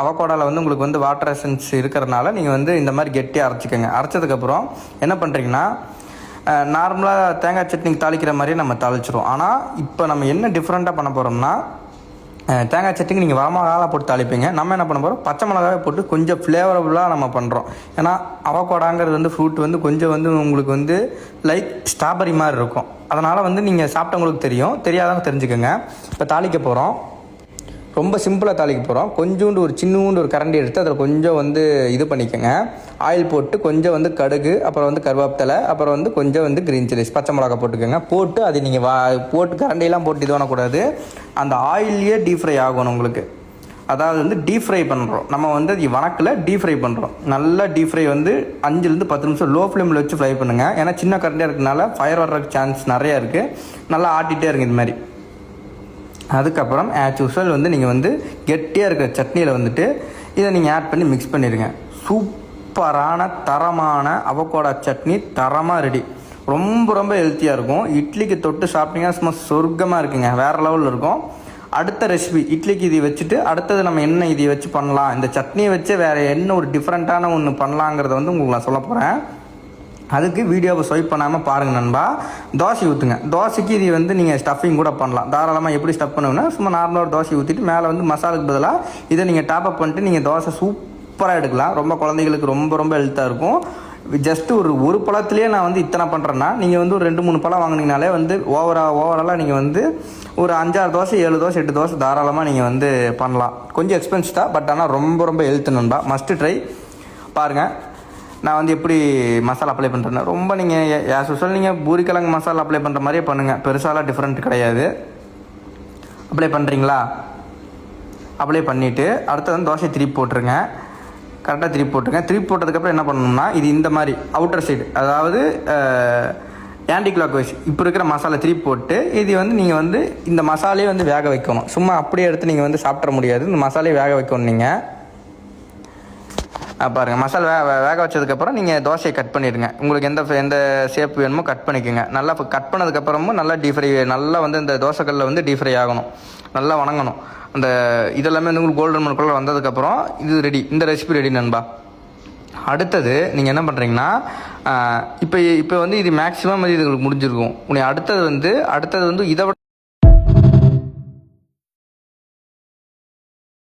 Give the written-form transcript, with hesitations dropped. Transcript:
அவகோடாவில் வந்து உங்களுக்கு வந்து வாட்டர் எசன்ஸ் இருக்கிறனால நீங்கள் வந்து இந்த மாதிரி கெட்டியாக அரைச்சிக்கோங்க. அரைச்சதுக்கப்புறம் என்ன பண்ணுறீங்கன்னா, நார்மலாக தேங்காய் சட்னிக்கு தாளிக்கிற மாதிரியே நம்ம தாளிச்சிரும். ஆனால் இப்போ நம்ம என்ன டிஃப்ரெண்ட்டாக பண்ண போகிறோம்னா, தேங்காய் சட்னிக்கு நீங்கள் வரமிளகா போட்டு தாளிப்பீங்க. நம்ம என்ன பண்ண போகிறோம், பச்சை மிளகாவே போட்டு கொஞ்சம் ஃப்ளேவரபுளாக நம்ம பண்ணுறோம். ஏன்னா அவகோடாங்கிறது வந்து ஃப்ரூட் வந்து கொஞ்சம் வந்து உங்களுக்கு வந்து லைக் ஸ்ட்ராபெரி மாதிரி இருக்கும். அதனால் வந்து நீங்கள் சாப்பிட்டவங்களுக்கு தெரியும், தெரியாதவங்க தெரிஞ்சுக்கோங்க. இப்போ தாளிக்க போகிறோம், ரொம்ப சிம்பிளாக தாளிக்க போகிறோம். கொஞ்சோண்டு ஒரு சின்னூண்டு ஒரு கரண்டி எடுத்து அதில் கொஞ்சம் வந்து இது பண்ணிக்கோங்க, ஆயில் போட்டு கொஞ்சம் வந்து கடுகு, அப்புறம் வந்து கருவேப்பிலை, அப்புறம் வந்து கொஞ்சம் வந்து க்ரீன் சில்லிஸ், பச்சை மிளகா போட்டுக்கோங்க. போட்டு அது நீங்கள் போட்டு கரண்டியெல்லாம் போட்டு இது பண்ணக்கூடாது, அந்த ஆயிலே டீப் ஃப்ரை ஆகணும் உங்களுக்கு. அதாவது வந்து டீப் ஃப்ரை பண்ணுறோம் நம்ம வந்து அது வணக்கில் டீப் ஃப்ரை பண்ணுறோம். நல்லா டீப் ஃப்ரை வந்து 5-10 நிமிஷம் லோ ஃப்ளேமில் வச்சு ஃப்ரை பண்ணுங்கள். ஏன்னா சின்ன கரண்டியாக இருக்கிறதுனால ஃபயர் வர்றதுக்கு சான்ஸ் நிறையா இருக்குது. நல்லா ஆட்டிகிட்டே இருங்க இது மாதிரி. அதுக்கப்புறம் ஆஸ் யூஸ்வல் வந்து நீங்கள் வந்து கெட்டியாக இருக்கிற சட்னியில் வந்துட்டு இதை நீங்கள் ஆட் பண்ணி மிக்ஸ் பண்ணிடுங்க. சூப்பரான தரமான அவகோடா சட்னி தரமாக ரெடி. ரொம்ப ரொம்ப ஹெல்த்தியாக இருக்கும். இட்லிக்கு தொட்டு சாப்பிட்டீங்கன்னா சும்மா சொர்க்கமாக இருக்குங்க, வேறு லெவலில் இருக்கும். அடுத்த ரெசிபி இட்லிக்கு இதை வச்சுட்டு அடுத்தது நம்ம என்ன இதை வச்சு பண்ணலாம், இந்த சட்னியை வச்சு வேறு என்ன ஒரு டிஃப்ரெண்ட்டான ஒன்று பண்ணலாங்கிறத வந்து உங்களுக்கு நான் சொல்ல போகிறேன். அதுக்கு வீடியோவை ஸ்வைப் பண்ணாமல் பாருங்கள் நண்பா. தோசை ஊற்றுங்க. தோசைக்கு இது வந்து நீங்கள் ஸ்டஃபிங் கூட பண்ணலாம் தாராளமாக. எப்படி ஸ்டஃப் பண்ணுங்கன்னா, சும்மா நார்மலாக ஒரு தோசை ஊற்றிட்டு மேலே வந்து மசாலுக்கு பதிலாக இதை நீங்கள் டாப்அப் பண்ணிட்டு நீங்கள் தோசை சூப்பராக எடுக்கலாம். ரொம்ப குழந்தைகளுக்கு ரொம்ப ரொம்ப ஹெல்த்தாக இருக்கும். ஜஸ்ட்டு ஒரு பழத்துலேயே நான் வந்து இத்தனை பண்ணுறேன்னா, நீங்கள் வந்து ஒரு 2-3 பழம் வாங்கினீங்கனாலே வந்து ஓவராலாக நீங்கள் வந்து ஒரு 5-6 தோசை 7 தோசை 8 தோசை தாராளமாக நீங்கள் வந்து பண்ணலாம். கொஞ்சம் எக்ஸ்பென்ஸ் தான், பட் ஆனால் ரொம்ப ரொம்ப ஹெல்த் நண்பா. மஸ்ட்டு ட்ரை பாருங்கள். நான் வந்து எப்படி மசாலா அப்ளை பண்ணுறேன்னா, ரொம்ப நீங்கள் ஆஸ் யூஸ்வல் நீங்கள் பூரிக்கிழங்கு மசாலா அப்ளை பண்ணுற மாதிரியே பண்ணுங்கள். பெருசாலாம் டிஃப்ரெண்ட் கிடையாது. அப்ளை பண்ணுறீங்களா, அப்ளை பண்ணிவிட்டு அடுத்தது வந்து தோசை திருப்பி போட்டுருங்க. கரெக்டாக திருப்பி போட்டுருங்க. திருப்பி போட்டதுக்கப்புறம் என்ன பண்ணணும்னா, இது இந்த மாதிரி அவுட்டர் சைடு, அதாவது ஆன்டி கிளாக் வைஸ் இப்போ இருக்கிற மசாலா திருப்பி போட்டு இது வந்து நீங்கள் வந்து இந்த மசாலையே வந்து வேக வைக்கணும். சும்மா அப்படியே எடுத்து நீங்கள் வந்து சாப்பிட முடியாது, இந்த மசாலையை வேக வைக்கணும். நீங்கள் பாருங்கள், மசாலா வேக வச்சதுக்கப்புறம் நீங்கள் தோசையை கட் பண்ணிடுங்க. உங்களுக்கு எந்த ஷேப் வேணுமோ கட் பண்ணிக்கோங்க. நல்லா இப்போ கட் பண்ணதுக்கப்புறமும் நல்லா டீப் ஃப்ரை, நல்லா வந்து இந்த தோசைக்கல்லில் வந்து டீப் ஃப்ரை ஆகணும், நல்லா வணங்கணும். அந்த இதெல்லாமே வந்து உங்களுக்கு கோல்டன் ப்ரௌன் கலர் வந்ததுக்கப்புறம் இது ரெடி, இந்த ரெசிபி ரெடி நண்பா. அடுத்தது நீங்கள் என்ன பண்ணுறீங்கன்னா, இப்போ வந்து இது மேக்ஸிமம் இது உங்களுக்கு முடிஞ்சிருக்கும். அடுத்தது வந்து இதை விட